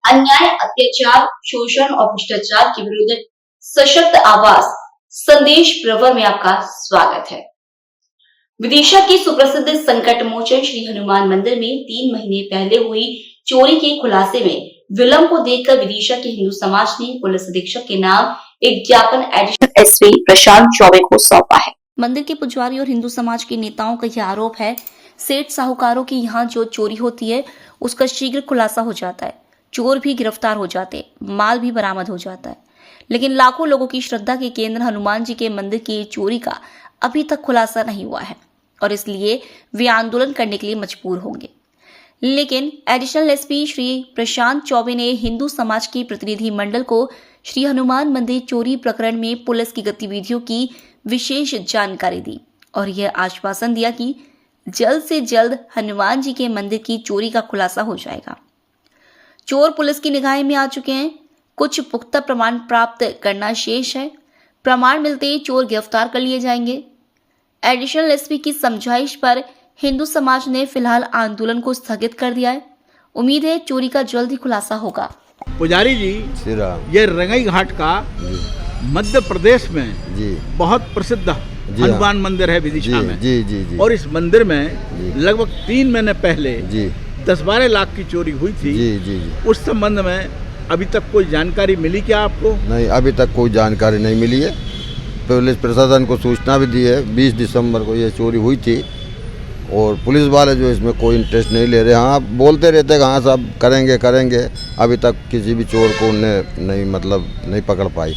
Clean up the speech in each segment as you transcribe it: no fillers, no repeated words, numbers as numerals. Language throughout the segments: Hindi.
अन्याय, अत्याचार, शोषण और भ्रष्टाचार के विरुद्ध सशक्त आवाज संदेश प्रवर में आपका स्वागत है। विदिशा के सुप्रसिद्ध संकट मोचन श्री हनुमान मंदिर में 3 महीने पहले हुई चोरी के खुलासे में विलंब को देखकर विदिशा के हिंदू समाज ने पुलिस अधीक्षक के नाम एक ज्ञापन एडिशनल एसपी प्रशांत चौबे को सौंपा है। मंदिर के पुजारी और हिंदू समाज के नेताओं का यह आरोप है, सेठ साहूकारों की यहाँ जो चोरी होती है उसका शीघ्र खुलासा हो जाता है, चोर भी गिरफ्तार हो जाते, माल भी बरामद हो जाता है, लेकिन लाखों लोगों की श्रद्धा के केंद्र हनुमान जी के मंदिर की चोरी का अभी तक खुलासा नहीं हुआ है और इसलिए वे आंदोलन करने के लिए मजबूर होंगे। लेकिन एडिशनल एसपी श्री प्रशांत चौबे ने हिंदू समाज के प्रतिनिधि मंडल को श्री हनुमान मंदिर चोरी प्रकरण में पुलिस की गतिविधियों की विशेष जानकारी दी और यह आश्वासन दिया कि जल्द से जल्द हनुमान जी के मंदिर की चोरी का खुलासा हो जाएगा। चोर पुलिस की निगाह में आ चुके हैं, कुछ पुख्ता प्रमाण प्राप्त करना शेष है। प्रमाण मिलते ही चोर गिरफ्तार कर लिए जाएंगे। एडिशनल एसपी की समझाइश पर हिंदू समाज ने फिलहाल आंदोलन को स्थगित कर दिया है। उम्मीद है चोरी का जल्द ही खुलासा होगा। पुजारी जी, ये रंगई घाट का मध्य प्रदेश में जी बहुत प्रसिद्ध हनुमान मंदिर है विदिशा में जी। और इस मंदिर में लगभग 3 महीने पहले 10-12 लाख की चोरी हुई थी जी। उस संबंध में अभी तक कोई जानकारी मिली क्या आपको? नहीं, अभी तक कोई जानकारी नहीं मिली है। पुलिस प्रशासन को सूचना भी दी है, 20 दिसंबर को ये चोरी हुई थी और पुलिस वाले जो इसमें कोई इंटरेस्ट नहीं ले रहे। हाँ, बोलते रहते हैं हाँ सब करेंगे, अभी तक किसी भी चोर को उन्हें नहीं पकड़ पाई।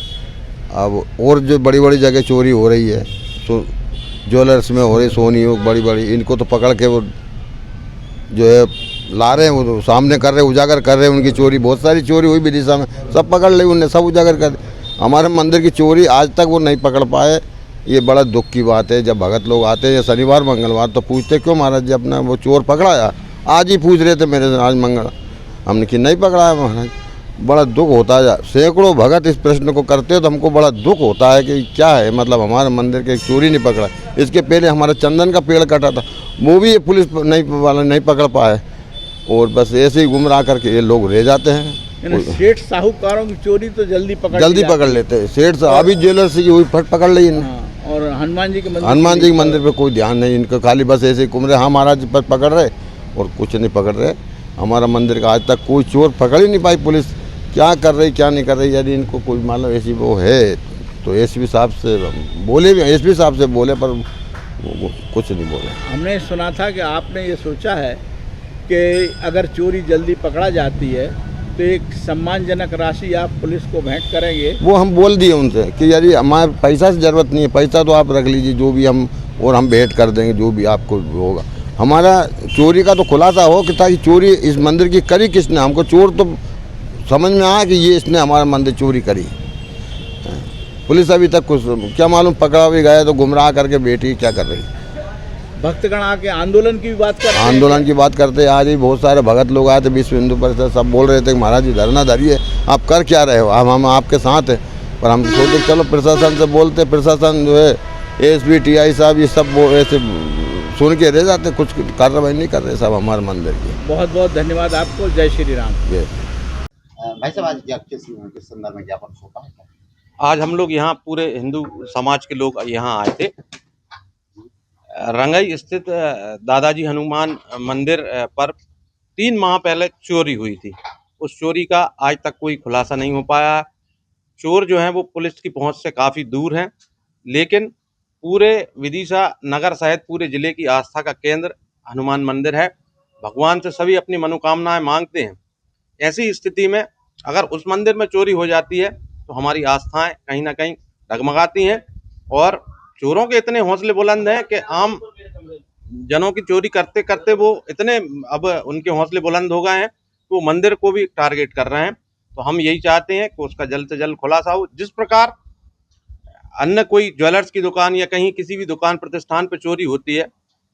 अब और जो बड़ी बड़ी जगह चोरी हो रही है, ज्वेलर्स में हो रही, सोनी हो बड़ी, इनको तो पकड़ के वो जो है ला रहे हैं, वो तो सामने कर रहे हैं, उजागर कर रहे हैं उनकी चोरी। बहुत सारी चोरी हुई विदिशा में, सब पकड़ ली उन्हें, सब उजागर कर। हमारे मंदिर की चोरी आज तक वो नहीं पकड़ पाए, ये बड़ा दुख की बात है। जब भगत लोग आते हैं शनिवार मंगलवार तो पूछते क्यों महाराज जी अपना वो चोर पकड़ाया? आज ही पूछ रहे थे मेरे से, आज मंगल हमने कि नहीं पकड़ाया महाराज। बड़ा दुख होता है, सैकड़ों भगत इस प्रश्न को करते हो तो हमको बड़ा दुख होता है कि क्या है, मतलब हमारे मंदिर के चोरी नहीं पकड़ा। इसके पहले हमारा चंदन का पेड़ कटा था, वो भी ये पुलिस नहीं पकड़ पाए और बस ऐसे ही गुमराह करके ये लोग रह जाते हैं। सेठ साहूकारों की चोरी तो जल्दी पकड़ लेते हैं। सेठ अभी ज्वेलर्स की हुई फट पकड़ ली इन्हें। और हनुमान जी के मंदिर पे कोई ध्यान नहीं इनका, खाली बस ऐसे घूम हाँ महाराज पर पकड़ रहे और कुछ नहीं पकड़ रहे। हमारा मंदिर का आज तक कोई चोर पकड़ ही नहीं पाई पुलिस। क्या कर रही क्या नहीं कर रही, यदि इनको कोई मालूम ऐसी वो है तो एसपी साहब से बोले, एसपी साहब से बोले पर वो कुछ नहीं बोले। हमने सुना था कि आपने ये सोचा है कि अगर चोरी जल्दी पकड़ा जाती है तो एक सम्मानजनक राशि आप पुलिस को भेंट करेंगे। वो हम बोल दिए उनसे कि यदि हमारे पैसा से ज़रूरत नहीं है, पैसा तो आप रख लीजिए जो भी हम भेंट कर देंगे, जो भी आपको होगा। हमारा चोरी का तो खुलासा हो कि ताकि चोरी इस मंदिर की करी किसने। हमको चोर तो समझ में आया कि ये इसने हमारा मंदिर चोरी करी। पुलिस अभी तक कुछ क्या मालूम, पकड़ा भी गया तो गुमराह करके बेटी क्या कर रही। भक्तगण आके आंदोलन की बात करते हैं। आज ही बहुत सारे भगत लोग आए थे, विश्व हिंदू परिषद, सब बोल रहे थे महाराज जी धरना धरिए, आप कर क्या रहे हो, हम आपके साथ हैं। पर हम सोचे चलो प्रशासन से बोलते, प्रशासन जो है एसपी टीआई साहब ये सब ऐसे सुन के रह जाते, कुछ कार्रवाई नहीं कर रहे सब हमारे मंदिर की। बहुत बहुत धन्यवाद आपको। जय श्री राम। भाई साहब, आज किस संदर्भ में ज्ञापन सौंपा है? आज हम लोग यहाँ पूरे हिंदू समाज के लोग यहाँ आए थे। रंगई स्थित दादाजी हनुमान मंदिर पर 3 माह पहले चोरी हुई थी। उस चोरी का आज तक कोई खुलासा नहीं हो पाया। चोर जो हैं वो पुलिस की पहुंच से काफ़ी दूर हैं, लेकिन पूरे विदिशा नगर सहित पूरे ज़िले की आस्था का केंद्र हनुमान मंदिर है। भगवान से सभी अपनी मनोकामनाएं मांगते हैं। ऐसी स्थिति में अगर उस मंदिर में चोरी हो जाती है तो हमारी आस्थाएं कहीं ना कहीं डगमगाती हैं और चोरों के इतने हौसले बुलंद हैं कि आम जनों की चोरी करते करते वो इतने अब उनके हौसले बुलंद हो गए हैं तो वो मंदिर को भी टारगेट कर रहे हैं। तो हम यही चाहते हैं कि उसका जल्द से जल्द खुलासा हो। जिस प्रकार अन्य कोई ज्वेलर्स की दुकान या कहीं किसी भी दुकान प्रतिष्ठान पर चोरी होती है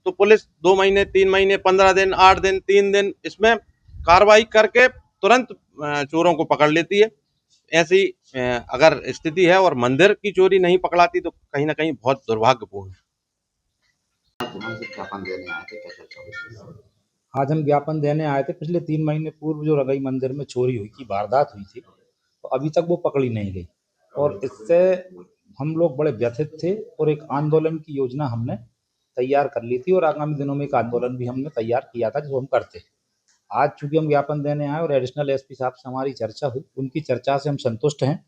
तो पुलिस 2 महीने 3 महीने 15 दिन 8 दिन 3 दिन इसमें कार्रवाई करके तुरंत चोरों को पकड़ लेती है। ऐसी अगर स्थिति है और मंदिर की चोरी नहीं पकड़ाती तो कहीं ना कहीं बहुत दुर्भाग्यपूर्ण है। आज हम ज्ञापन देने आए थे। पिछले 3 महीने पूर्व जो रंगाई मंदिर में चोरी हुई थी, वारदात हुई थी, तो अभी तक वो पकड़ी नहीं गई और इससे हम लोग बड़े व्यथित थे और एक आंदोलन की योजना हमने तैयार कर ली थी और आगामी दिनों में एक आंदोलन भी हमने तैयार किया था जो हम करते। आज चूंकि हम ज्ञापन देने आए और एडिशनल एसपी साहब से हमारी चर्चा हुई, उनकी चर्चा से हम संतुष्ट हैं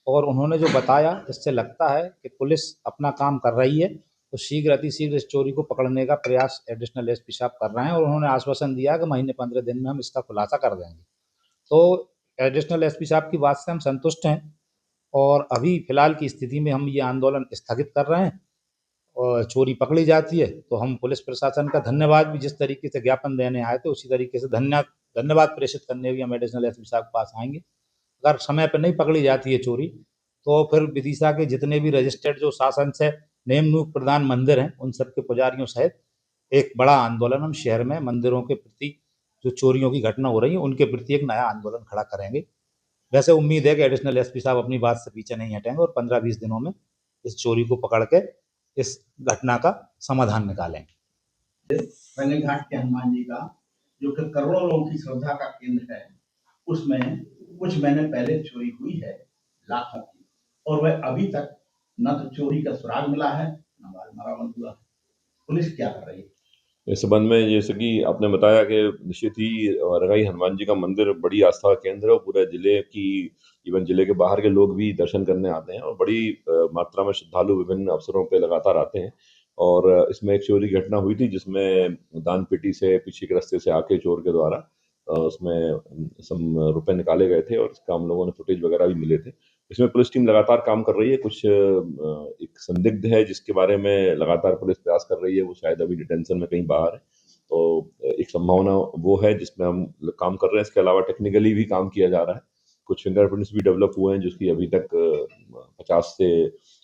और उन्होंने जो बताया इससे लगता है कि पुलिस अपना काम कर रही है, तो शीघ्र अतिशीघ्र इस चोरी को पकड़ने का प्रयास एडिशनल एसपी साहब कर रहे हैं और उन्होंने आश्वासन दिया कि महीने 15 दिन में हम इसका खुलासा कर देंगे। तो एडिशनल एसपी साहब की बात से हम संतुष्ट हैं और अभी फिलहाल की स्थिति में हम ये आंदोलन स्थगित कर रहे हैं और चोरी पकड़ी जाती है तो हम पुलिस प्रशासन का धन्यवाद भी, जिस तरीके से ज्ञापन देने आए थे उसी तरीके से धन्यवाद प्रेषित करने भी हम एडिशनल एसपी साहब के पास आएंगे। अगर समय पर नहीं पकड़ी जाती है चोरी तो फिर विदिशा के जितने भी रजिस्टर्ड जो शासन से नियम नियुक्त प्रधान मंदिर हैं उन सबके पुजारियों सहित एक बड़ा आंदोलन हम शहर में मंदिरों के प्रति जो चोरियों की घटना हो रही है उनके प्रति एक नया आंदोलन खड़ा करेंगे। वैसे उम्मीद है कि एडिशनल एसपी साहब अपनी बात से पीछे नहीं हटेंगे और 15-20 दिनों में इस चोरी को पकड़ के इस घटना का समाधान निकालेंगे। रंगाई घाट के हनुमान जी का जो कि करोड़ों लोगों की श्रद्धा का केंद्र है, उसमें कुछ महीने पहले चोरी हुई है लाखों की, और वह अभी तक न तो चोरी का सुराग मिला है न माल बरामद हुआ है। पुलिस क्या कर रही है इस संबंध में? जैसे कि आपने बताया कि निश्चित ही रंगाई हनुमान जी का मंदिर बड़ी आस्था का केंद्र है और पूरे जिले की, इवन जिले के बाहर के लोग भी दर्शन करने आते हैं और बड़ी मात्रा में श्रद्धालु विभिन्न अवसरों पे लगातार आते हैं। और इसमें एक चोरी की घटना हुई थी जिसमें दान पेटी से पीछे के रास्ते से आके चोर के द्वारा उसमें सम रुपए निकाले गए थे और इसका हम लोगों ने फुटेज वगैरह भी मिले थे। इसमें पुलिस टीम लगातार काम कर रही है। कुछ एक संदिग्ध है जिसके बारे में लगातार पुलिस प्रयास कर रही है, वो शायद अभी डिटेंशन में कहीं बाहर है, तो एक संभावना वो है जिसमें हम काम कर रहे हैं। इसके अलावा टेक्निकली भी काम किया जा रहा है। कुछ फिंगरप्रिंट्स भी डेवलप हुए हैं जिसकी अभी तक 50 से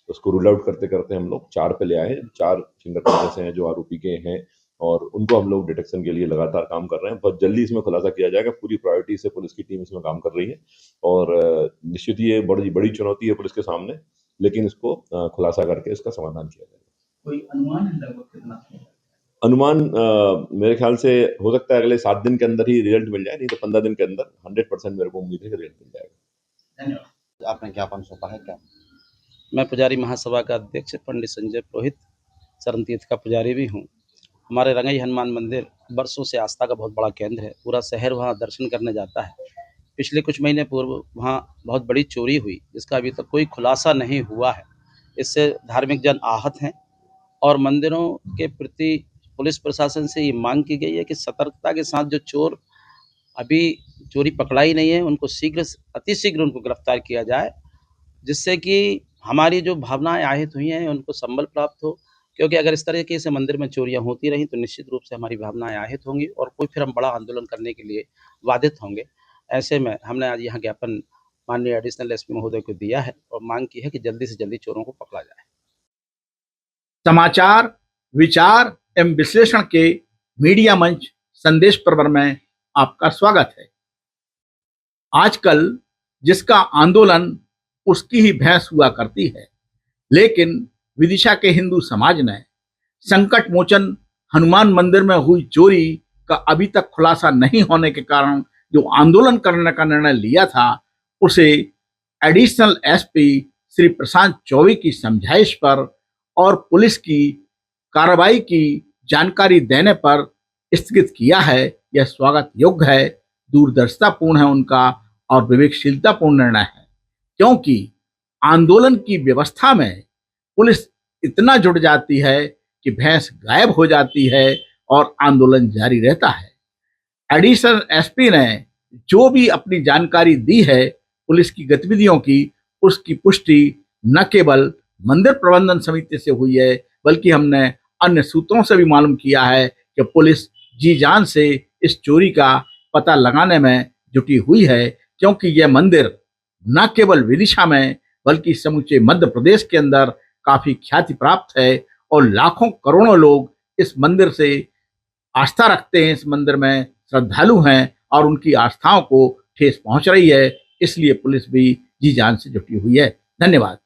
उसको रूल आउट करते करते हम लोग 4 पे ले आए हैं। 4 फिंगरप्रिंट ऐसे हैं जो आरोपी के हैं और उनको हम लोग डिटेक्शन के लिए लगातार काम कर रहे हैं। बहुत जल्दी इसमें खुलासा किया जाएगा। पूरी प्रायोरिटी से पुलिस की टीम इसमें काम कर रही है और निश्चित ये बड़ी चुनौती है पुलिस के सामने, लेकिन इसको खुलासा करके इसका समाधान किया जाएगा। कोई अनुमान है लगभग कितना? अनुमान मेरे ख्याल से हो सकता है अगले 7 दिन के अंदर ही रिजल्ट मिल जाए, नहीं तो 15 दिन के अंदर 100% मेरे को उम्मीद है कि रिजल्ट मिल जाएगा। धन्यवाद। आपने ज्ञापन सौंपा है क्या? मैं पुजारी महासभा का अध्यक्ष पंडित संजय पुरोहित शरण तीर्थ का पुजारी भी हूँ। हमारे रंगाई हनुमान मंदिर वर्षों से आस्था का बहुत बड़ा केंद्र है। पूरा शहर वहाँ दर्शन करने जाता है। पिछले कुछ महीने पूर्व वहाँ बहुत बड़ी चोरी हुई जिसका अभी तक कोई खुलासा नहीं हुआ है। इससे धार्मिक जन आहत हैं और मंदिरों के प्रति पुलिस प्रशासन से ये मांग की गई है कि सतर्कता के साथ जो चोर अभी चोरी पकड़ाई नहीं है उनको अतिशीघ्र उनको गिरफ्तार किया जाए, जिससे कि हमारी जो भावनाएं आहत हुई हैं उनको संबल प्राप्त हो। क्योंकि अगर इस तरीके से मंदिर में चोरियां होती रहीं तो निश्चित रूप से हमारी भावनाएं आहत होंगी और कोई फिर हम बड़ा आंदोलन करने के लिए बाधित होंगे। ऐसे में हमने आज यहाँ ज्ञापन माननीय एडिशनल एसपी महोदय को दिया है और मांग की है कि जल्दी से जल्दी चोरों को पकड़ा जाए। समाचार, विचार एवं विश्लेषण के मीडिया मंच संदेश पर्व में आपका स्वागत है। आजकल जिसका आंदोलन उसकी ही भैंस हुआ करती है, लेकिन विदिशा के हिंदू समाज ने संकट मोचन हनुमान मंदिर में हुई चोरी का अभी तक खुलासा नहीं होने के कारण जो आंदोलन करने का निर्णय लिया था, उसे एडिशनल एसपी श्री प्रशांत चौबे की समझाइश पर और पुलिस की कार्रवाई की जानकारी देने पर स्थगित किया है। यह स्वागत योग्य है, दूरदर्शितापूर्ण है उनका और विवेकशीलतापूर्ण निर्णय है, क्योंकि आंदोलन की व्यवस्था में पुलिस इतना जुड़ जाती है कि भैंस गायब हो जाती है और आंदोलन जारी रहता है। एडिशनल एसपी ने जो भी अपनी जानकारी दी है पुलिस की गतिविधियों की, उसकी पुष्टि न केवल मंदिर प्रबंधन समिति से हुई है बल्कि हमने अन्य सूत्रों से भी मालूम किया है कि पुलिस जी जान से इस चोरी का पता लगाने में जुटी हुई है, क्योंकि यह मंदिर न केवल विदिशा में बल्कि समूचे मध्य प्रदेश के अंदर काफी ख्याति प्राप्त है और लाखों करोड़ों लोग इस मंदिर से आस्था रखते हैं, इस मंदिर में श्रद्धालु हैं और उनकी आस्थाओं को ठेस पहुंच रही है। इसलिए पुलिस भी जी जान से जुटी हुई है। धन्यवाद।